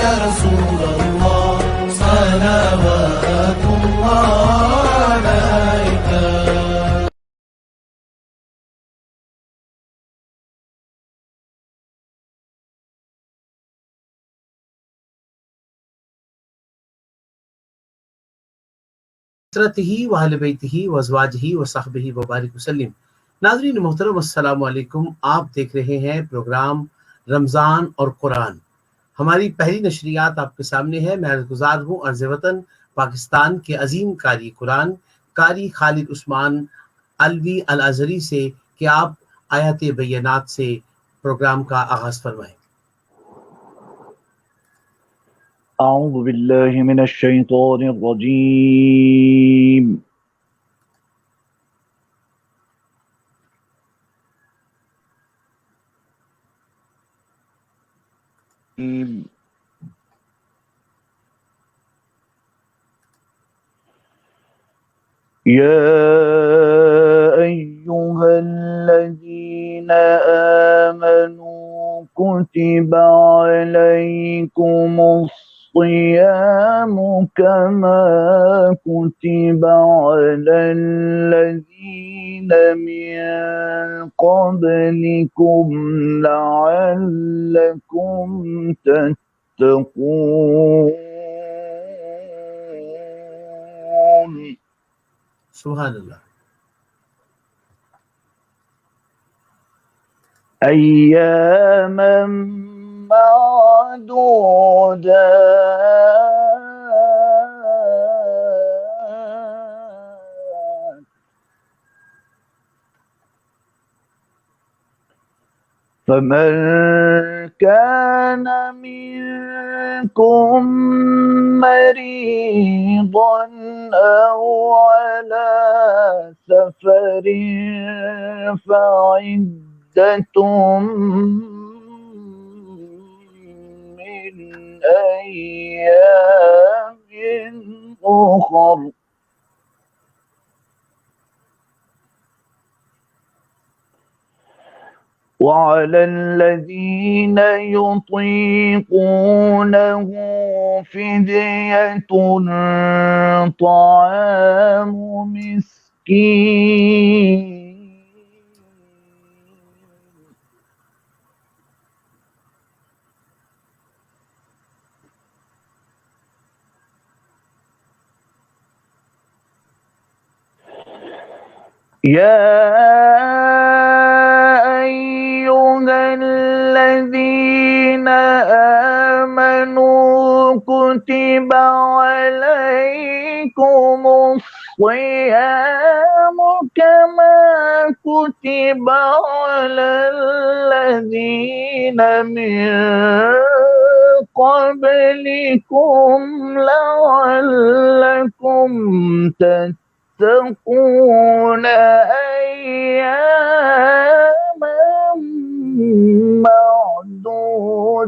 يا رسول الله صلوات الله عليك. حضرتہ و اہل بیتہ و ازواجہ و صحبہ وبارک وسلم۔ ناظرین محترم السلام علیکم، آپ دیکھ رہے ہیں پروگرام رمضان اور قرآن۔ ہماری پہلی نشریات آپ کے سامنے ہے۔ میں عرضگزار ہوں عرض وطن پاکستان کے عظیم قاری قرآن قاری خالد عثمان علوی الازہری سے کہ آپ آیات بینات سے پروگرام کا آغاز فرمائیں۔ اعوذ باللہ من الشیطان الرجیم یا ایہا الذین آمنوا کتب علیکم الصیام کما کتب علی الذین من قبلکم لعلکم تتقون۔ سبحان اللہ۔ ایاما معدودات فمن كان منكم مريضا أو على سفر فعدة من أيام أخر وعلى الذين يطيقونه فدية طعام مسكين يا أيها الذين آمنوا كتب عليكم الصيام كما كتب على الذين من قبلكم لعلكم تتقون أياما معدودات۔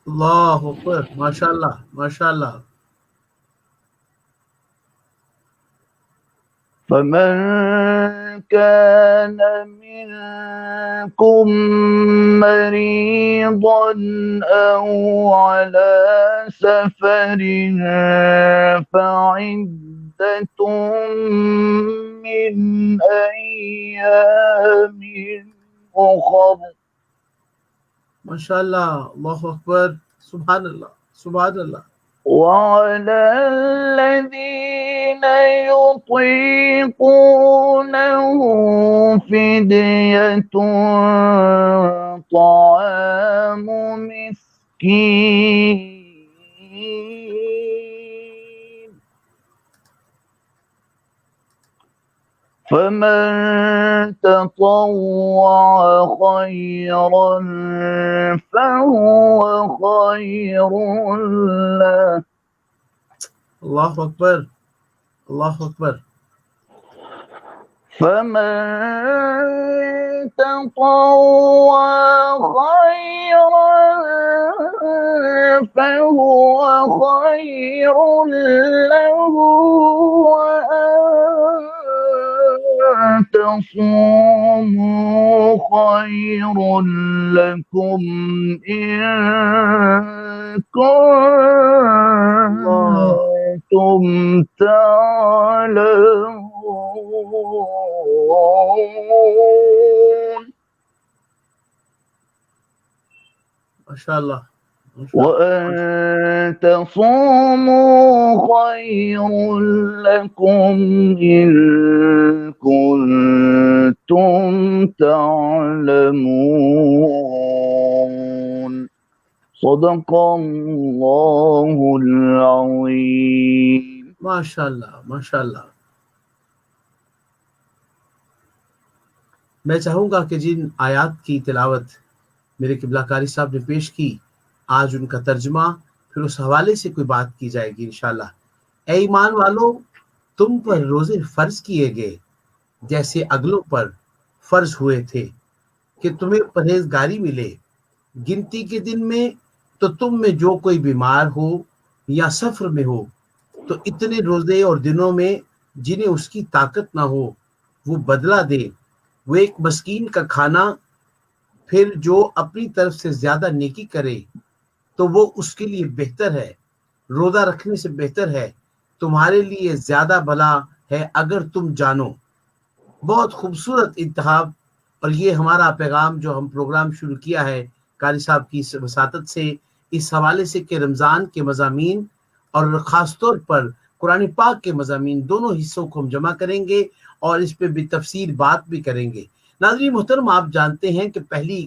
اللہ اکبر، ماشاء اللہ ماشاء اللہ۔ فمن كان منكم مريضا أو على سفر فعدة من أيام أخر ماشاء اللہ، اللہ اکبر، سبحان اللہ سبحان اللہ۔ وعلى الذين يطيقونه فدية طعام مسكين فمن تطوع خيرا فهو خير له۔ اللہ اکبر اللہ اکبر۔ فمن تطوع خيرا فهو خير له وأن تصوموا خير لكم إن كنتم تعلمون. ماشاء اللہ وأن تصوموا خير لكم إن كنتم تعلمون. صدق الله العظيم. ماشاء اللہ ماشاء اللہ. میں چاہوں گا کہ جن آیات کی تلاوت میرے قبلہ کاری صاحب نے پیش کی، آج ان کا ترجمہ، پھر اس حوالے سے کوئی بات کی جائے گی انشاءاللہ. اے ایمان والو، تم پر روزے فرض کیے گئے جیسے اگلوں پر فرض ہوئے تھے کہ تمہیں پرہیزگاری ملے. گنتی کے دن میں تو تم میں جو کوئی بیمار ہو یا سفر میں ہو تو اتنے روزے اور دنوں میں جنہیں اس کی طاقت نہ ہو وہ بدلہ دے، وہ ایک مسکین کا کھانا. پھر جو اپنی طرف سے زیادہ نیکی کرے تو وہ اس کے لیے بہتر ہے، روزہ رکھنے سے بہتر ہے، تمہارے لیے زیادہ بھلا ہے اگر تم جانو. بہت خوبصورت انتخاب. اور یہ ہمارا پیغام جو ہم پروگرام شروع کیا ہے قاری صاحب کی وساطت سے، اس حوالے سے کہ رمضان کے مضامین اور خاص طور پر قرآن پاک کے مضامین دونوں حصوں کو ہم جمع کریں گے اور اس پہ بھی تفصیل بات بھی کریں گے. ناظرین محترم، آپ جانتے ہیں کہ پہلی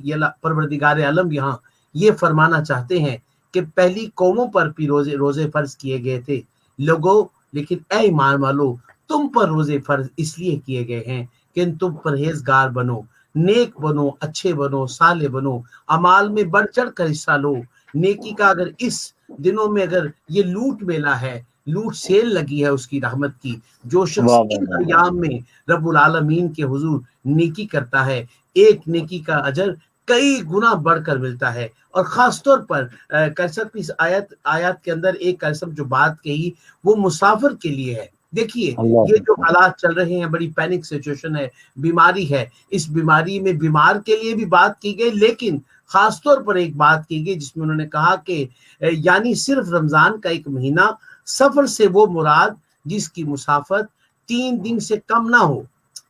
پروردگار عالم یہاں یہ فرمانا چاہتے ہیں کہ پہلی قوموں پر بھی روزے فرض کیے گئے تھے لوگوں، لیکن اے ایمان والو تم پر روزے فرض اس لیے کیے گئے ہیں کہ تم پرہیزگار بنو، نیک بنو، اچھے بنو، صالح بنو، اعمال میں بڑھ چڑھ کر حصہ لو. نیکی کا اگر اس دنوں میں اگر یہ لوٹ میلہ ہے، لوٹ سیل لگی ہے اس کی رحمت کی، جو شخص ان ایام میں رب العالمین کے حضور نیکی کرتا ہے، ایک نیکی کا اجر کئی گنا بڑھ کر ملتا ہے. اور خاص طور پر اس آیات کے اندر ایک جو بات کہی وہ مسافر کے لیے ہے. دیکھیے یہ جو حالات چل رہے ہیں، بڑی پینک سچویشن ہے، بیماری ہے، اس بیماری میں بیمار کے لیے بھی بات کی گئی، لیکن خاص طور پر ایک بات کی گئی جس میں انہوں نے کہا کہ یعنی صرف رمضان کا ایک مہینہ، سفر سے وہ مراد جس کی مسافت 3 دن سے کم نہ ہو.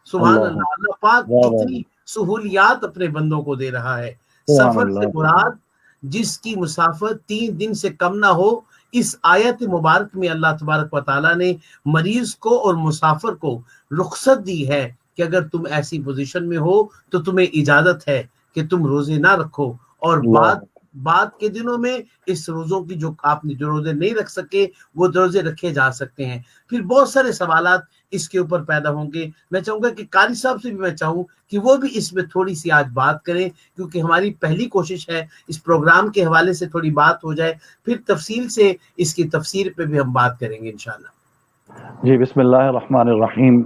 سبحان اللہ. اللہ پاک کتنی سہولیات اپنے بندوں کو دے رہا ہے. سفر سے مراد جس کی مسافت 3 دن سے کم نہ ہو. اس آیت مبارک میں اللہ تبارک و تعالیٰ نے مریض کو اور مسافر کو رخصت دی ہے کہ اگر تم ایسی پوزیشن میں ہو تو تمہیں اجازت ہے کہ تم روزے نہ رکھو، اور بعد کے دنوں میں اس روزوں کی جو آپ نے جو روزے نہیں رکھ سکے وہ روزے رکھے جا سکتے ہیں. پھر بہت سارے سوالات اس کے اوپر پیدا ہوں گے. میں چاہوں گا کہ قاری صاحب سے بھی میں چاہوں کہ وہ بھی اس میں تھوڑی سی آج بات کریں، کیونکہ ہماری پہلی کوشش ہے اس پروگرام کے حوالے سے تھوڑی بات ہو جائے، پھر تفصیل سے اس کی تفسیر پہ بھی ہم بات کریں گے انشاءاللہ. جی بسم اللہ الرحمن الرحیم.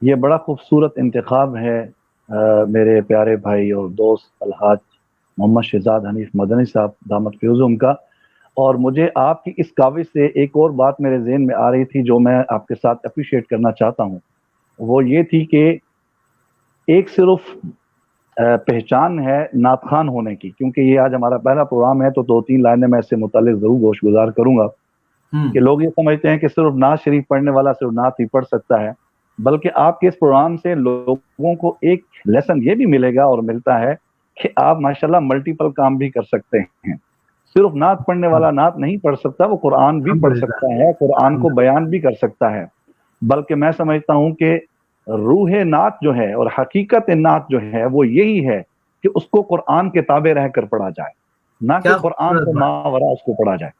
یہ بڑا خوبصورت انتخاب ہے میرے پیارے بھائی اور دوست الحاج محمد شہزاد حنیف مدنی صاحب دامت فیوزم کا. اور مجھے آپ کی اس کاوش سے ایک اور بات میرے ذہن میں آ رہی تھی جو میں آپ کے ساتھ اپریشیٹ کرنا چاہتا ہوں. وہ یہ تھی کہ ایک صرف پہچان ہے نعت خوان ہونے کی، کیونکہ یہ آج ہمارا پہلا پروگرام ہے تو 2-3 لائنیں میں اس سے متعلق ضرور گوش گزار کروں گا. کہ لوگ یہ سمجھتے ہیں کہ صرف نعت شریف پڑھنے والا صرف نعت ہی پڑھ سکتا ہے، بلکہ آپ کے اس پروگرام سے لوگوں کو ایک لیسن یہ بھی ملے گا اور ملتا ہے کہ آپ ماشاءاللہ ملٹیپل کام بھی کر سکتے ہیں. صرف نعت پڑھنے والا نعت نہیں پڑھ سکتا، وہ قرآن بھی پڑھ سکتا ہے، قرآن کو بیان بھی کر سکتا ہے. بلکہ میں سمجھتا ہوں کہ روح نعت جو ہے اور حقیقت نعت جو ہے وہ یہی ہے کہ اس کو قرآن کے تابع رہ کر پڑھا جائے، نہ کہ قرآن کو ماورا اس کو پڑھا جائے.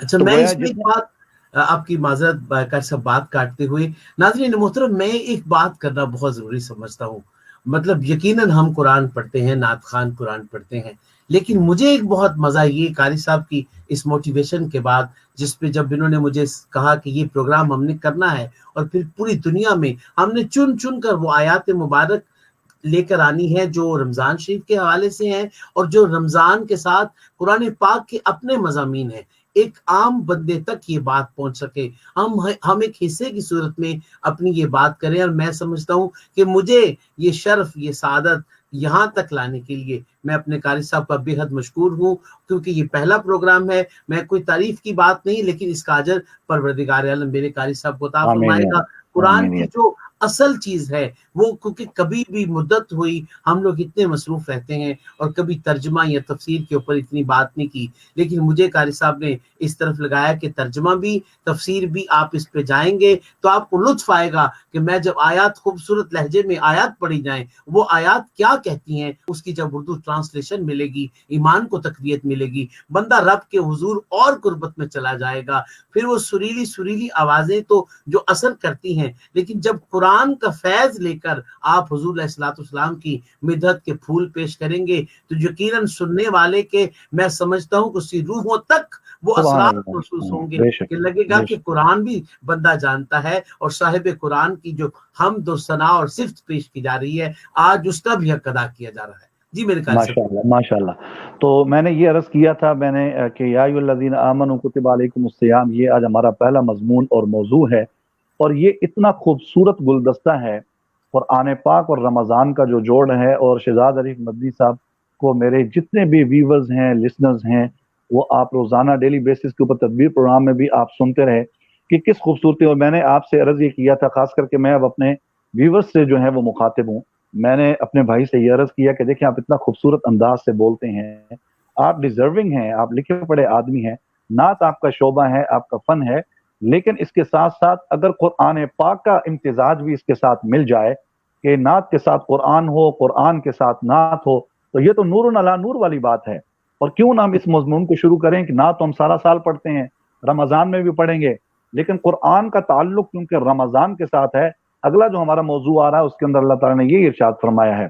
اچھا، میں اس میں ایک بات آپ کی معذرت سب بات کاٹتے ہوئے ناظرین محترم، میں ایک بات کرنا بہت ضروری سمجھتا ہوں. مطلب یقیناً ہم قرآن پڑھتے ہیں، نعت خوان قرآن پڑھتے ہیں، لیکن مجھے ایک بہت مزہ یہ قاری صاحب کی اس موٹیویشن کے بعد، جس پہ جب انہوں نے مجھے کہا کہ یہ پروگرام ہم نے کرنا ہے اور پھر پوری دنیا میں ہم نے چن کر وہ آیات مبارک لے کر آنی ہے جو رمضان شریف کے حوالے سے ہیں اور جو رمضان کے ساتھ قرآن پاک کے اپنے مضامین ہیں. ایک عام بندے تک یہ بات پہنچ سکے، ہم ایک حصے کی صورت میں اپنی یہ بات کریں۔ اور میں سمجھتا ہوں کہ مجھے یہ شرف، یہ سعادت یہاں تک لانے کے لیے میں اپنے قاری صاحب کا بے حد مشکور ہوں، کیونکہ یہ پہلا پروگرام ہے۔ میں کوئی تعریف کی بات نہیں، لیکن اس کا اجر پروردگار عالم میرے قاری صاحب کو عطا آمین فرمائے یا گا۔ رب، قرآن آمین کی یا جو اصل چیز ہے وہ، کیونکہ کبھی بھی مدت ہوئی ہم لوگ اتنے مصروف رہتے ہیں اور کبھی ترجمہ یا تفسیر کے اوپر اتنی بات نہیں کی، لیکن مجھے قاری صاحب نے اس طرف لگایا کہ ترجمہ بھی تفسیر بھی آپ اس پہ جائیں گے تو آپ کو لطف آئے گا کہ میں جب آیات خوبصورت لہجے میں آیات پڑھی جائیں، وہ آیات کیا کہتی ہیں، اس کی جب اردو ٹرانسلیشن ملے گی، ایمان کو تقویت ملے گی، بندہ رب کے حضور اور قربت میں چلا جائے گا۔ پھر وہ سریلی سریلی آوازیں تو جو اثر کرتی ہیں، لیکن جب قرآن کا فیض لے کر آپ حضور علیہ الصلوۃ والسلام کی مدحت کے پھول پیش کریں گے تو یقیناً سننے والے کے، میں سمجھتا ہوں کہ اس کی روحوں تک وہ سبحان اثرات اللہ، محسوس ہوں گے بے شک، کہ لگے گا بے کہ شک، قرآن بھی بندہ جانتا ہے، اور صاحب قرآن کی جو حمد و ثنا اور صفت پیش کی جا رہی ہے آج اس کا بھی حق ادا کیا جا رہا ہے۔ جی میرے خیال سے ماشاء اللہ، ماشاء اللہ۔ تو میں نے یہ عرض کیا تھا کہ یا ایھا الذین آمنوا کتب علیکم الصیام، یہ آج ہمارا پہلا مضمون اور موضوع ہے، اور یہ اتنا خوبصورت گلدستہ ہے قرآن پاک اور رمضان کا جو جوڑ ہے۔ اور شہزاد عریف مدنی صاحب کو میرے جتنے بھی ویورز ہیں، لسنرز ہیں، وہ آپ روزانہ ڈیلی بیسس کے اوپر تدبیر پروگرام میں بھی آپ سنتے رہے کہ کس خوبصورتی۔ اور میں نے آپ سے عرض یہ کیا تھا، خاص کر کے میں اب اپنے ویورز سے جو ہیں وہ مخاطب ہوں، میں نے اپنے بھائی سے یہ عرض کیا کہ دیکھیں آپ اتنا خوبصورت انداز سے بولتے ہیں، آپ ڈیزرونگ ہیں، آپ لکھے پڑھے آدمی ہیں، نعت آپ کا شعبہ ہے، آپ کا فن ہے، لیکن اس کے ساتھ ساتھ اگر قرآن پاک کا امتزاج بھی اس کے ساتھ مل جائے کہ نعت کے ساتھ قرآن ہو، قرآن کے ساتھ نعت ہو، تو یہ تو نور علی نور والی بات ہے۔ اور کیوں نہ ہم اس مضمون کو شروع کریں کہ نعت تو ہم سارا سال پڑھتے ہیں، رمضان میں بھی پڑھیں گے، لیکن قرآن کا تعلق کیونکہ رمضان کے ساتھ ہے۔ اگلا جو ہمارا موضوع آ رہا ہے اس کے اندر اللہ تعالیٰ نے یہ ارشاد فرمایا ہے،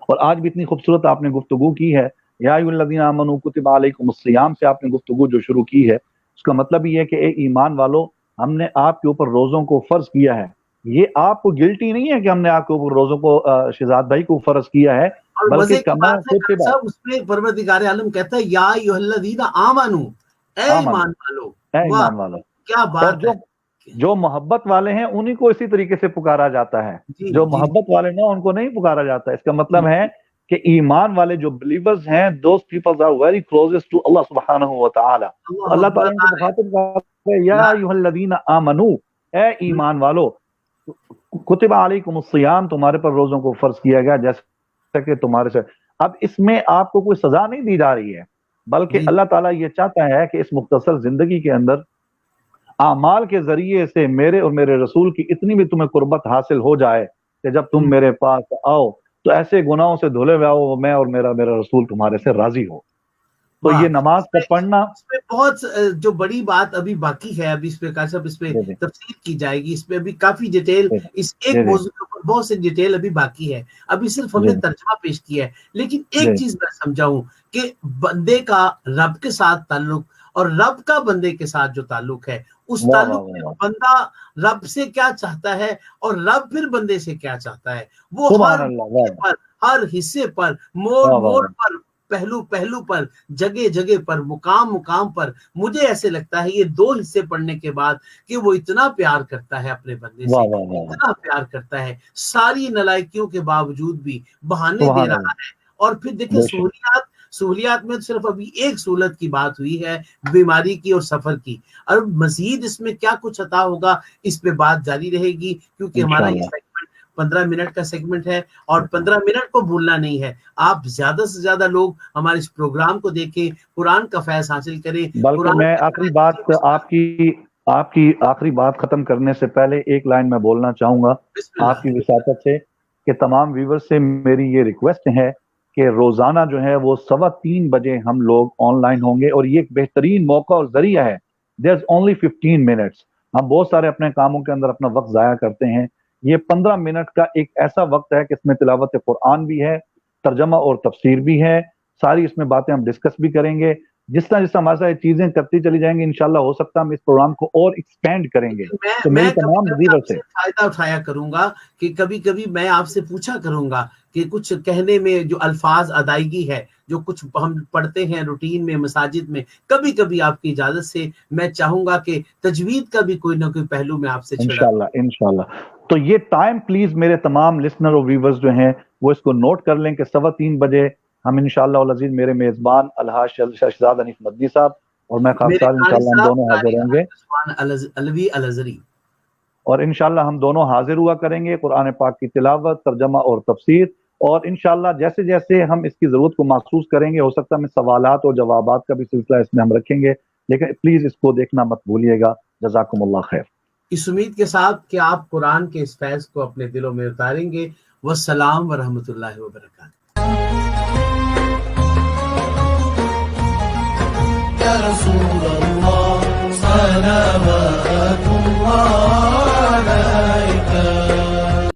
اور آج بھی اتنی خوبصورت آپ نے گفتگو کی ہے، یا ایھا الذین آمنوا کتب علیکم الصیام سے آپ نے گفتگو جو شروع کی ہے، اس کا مطلب یہ ہے کہ اے ایمان والو، ہم نے آپ کے اوپر روزوں کو فرض کیا ہے۔ یہ آپ کو گلٹی نہیں ہے کہ ہم نے آپ کے اوپر روزوں کو شہزاد بھائی کو فرض کیا ہے، اور بلکہ مزے کی کما بات ہے قاری کتب صاحب، اس میں پروردگار عالم کہتا ہے یا ایھا الذین آمنوا، اے آمنوا، ایمان والو۔ اے واہ، ایمان والو۔ کیا اور بات ہے۔ جو محبت والے ہیں انہی کو اسی طریقے سے پکارا جاتا ہے، جی جو جی محبت والے نہ ان کو نہیں پکارا جاتا۔ اس کا جی مطلب ہے کہ ایمان والے جو بلیورز ہیں، those peoples are very closest to اللہ سبحانہ و تعالی۔ تو اللہ اللہ اکبر، تعالیٰ ان کو مخاطب کرتا ہے یا لا ایھا الذین آمنو، اے ایمان والو، کتب علیکم الصیام، تمہارے پر روزوں کو فرض کیا گیا جیسا کہ تمہارے سے۔ اب اس میں آپ کو کوئی سزا نہیں دی جا رہی ہے، بلکہ جی اللہ تعالیٰ یہ چاہتا ہے کہ اس مختصر زندگی کے اندر اعمال کے ذریعے سے میرے اور میرے رسول کی اتنی بھی تمہیں قربت حاصل ہو جائے کہ جب تم میرے پاس آؤ تو ایسے گناہوں سے دھلے ہوئے آؤ، میں اور میرا رسول تمہارے سے راضی ہو۔ تو واہ، یہ نماز کا پڑھنا، اس میں بہت جو بڑی بات ابھی باقی ہے، ابھی اس پہ قاری صاحب اس پہ جی جی تفصیل کی جائے گی، اس پہ ابھی کافی ڈیٹیل، جی اس ایک جی جی موضوع کے اوپر بہت سے ڈیٹیل ابھی باقی ہے، ابھی صرف ہم جی نے ترجمہ پیش کیا ہے۔ لیکن ایک جی، چیز میں سمجھاؤں کہ بندے کا رب کے ساتھ تعلق اور رب کا بندے کے ساتھ جو تعلق ہے، اس واہ واہ تعلق واہ میں واہ، بندہ رب سے کیا چاہتا ہے اور رب پھر بندے سے کیا چاہتا ہے، وہ سبحان ہر اللہ، واہ موقع پر، ہر حصے پر، موڑ واہ واہ موڑ واہ، پر، پہلو پہلو پر، جگہ جگہ پر، مقام مقام پر، مجھے ایسے لگتا ہے یہ دو حصے پڑھنے کے بعد کہ وہ اتنا پیار کرتا ہے اپنے بندے سے، واہ واہ واہ واہ، اتنا پیار کرتا ہے، ساری نالائکیوں کے باوجود بھی بہانے دے سبحان رہا اللہ، ہے۔ اور پھر دیکھیں بے شک، سہولیات میں صرف ابھی ایک سہولت کی بات ہوئی ہے، بیماری کی اور سفر کی، اور مزید اس میں کیا کچھ عطا ہوگا اس پہ بات جاری رہے گی، کیونکہ ہمارا یہ انشاءاللہ۔ سیگمنٹ 15 منٹ کا سیگمنٹ ہے، اور 15 منٹ کو بھولنا نہیں ہے۔ آپ زیادہ سے زیادہ لوگ ہمارے اس پروگرام کو دیکھیں، قرآن کا فیض حاصل کریں، بلکہ قرآن میں کے آخری فیض بات سے آپ کی آخری بات ختم کرنے سے پہلے ایک لائن میں بولنا چاہوں گا بسم اللہ۔ آپ کی وساطت سے، کہ تمام ویور سے میری یہ ریکویسٹ ہے کہ روزانہ جو ہے وہ 3:15 بجے ہم لوگ آن لائن ہوں گے، اور یہ ایک بہترین موقع اور ذریعہ ہے۔ there's only 15 minutes، ہم بہت سارے اپنے کاموں کے اندر اپنا وقت ضائع کرتے ہیں، یہ 15 منٹ کا ایک ایسا وقت ہے کہ اس میں تلاوت قرآن بھی ہے، ترجمہ اور تفسیر بھی ہے، ساری اس میں باتیں ہم ڈسکس بھی کریں گے، جس طرح ہمارے ساتھ چیزیں کرتی چلی جائیں گی انشاءاللہ ہو سکتا ہے ہم اس پروگرام کو اور ایکسپینڈ کریں گے. تو میں میری تمام کبھی وزیروں آپ سے فائدہ اٹھایا کروں گا کہ کبھی کبھی میں آپ سے پوچھا کروں گا کہ کچھ کہنے میں جو الفاظ ادائیگی ہے جو کچھ ہم پڑھتے ہیں روٹین میں مساجد میں، کبھی کبھی آپ کی اجازت سے میں چاہوں گا کہ تجوید کا بھی کوئی نہ کوئی پہلو میں آپ سے چھڑا. انشاءاللہ. تو یہ ٹائم پلیز میرے تمام لسنر اور ویورز جو ہیں وہ اس کو نوٹ کر لیں کہ 3:15 بجے ہم انشاءاللہ العزیز میرے میزبان الحاج شہزاد حنیف مدنی صاحب اور میں خان صاحب انشاءاللہ ہم دونوں حاضر ہوں گے، علوی الازری، اور انشاءاللہ ہم دونوں حاضر ہوا کریں گے قرآن پاک کی تلاوت، ترجمہ اور تفسیر. اور انشاءاللہ جیسے جیسے ہم اس کی ضرورت کو محسوس کریں گے ہو سکتا ہے ہمیں سوالات اور جوابات کا بھی سلسلہ اس میں ہم رکھیں گے، لیکن پلیز اس کو دیکھنا مت بھولیے گا. جزاکم اللہ خیر. اس امید کے ساتھ کہ آپ قرآن کے اس فیض کو اپنے دلوں میں اتاریں گے. والسلام ورحمۃ اللہ وبرکاتہ. یا رسول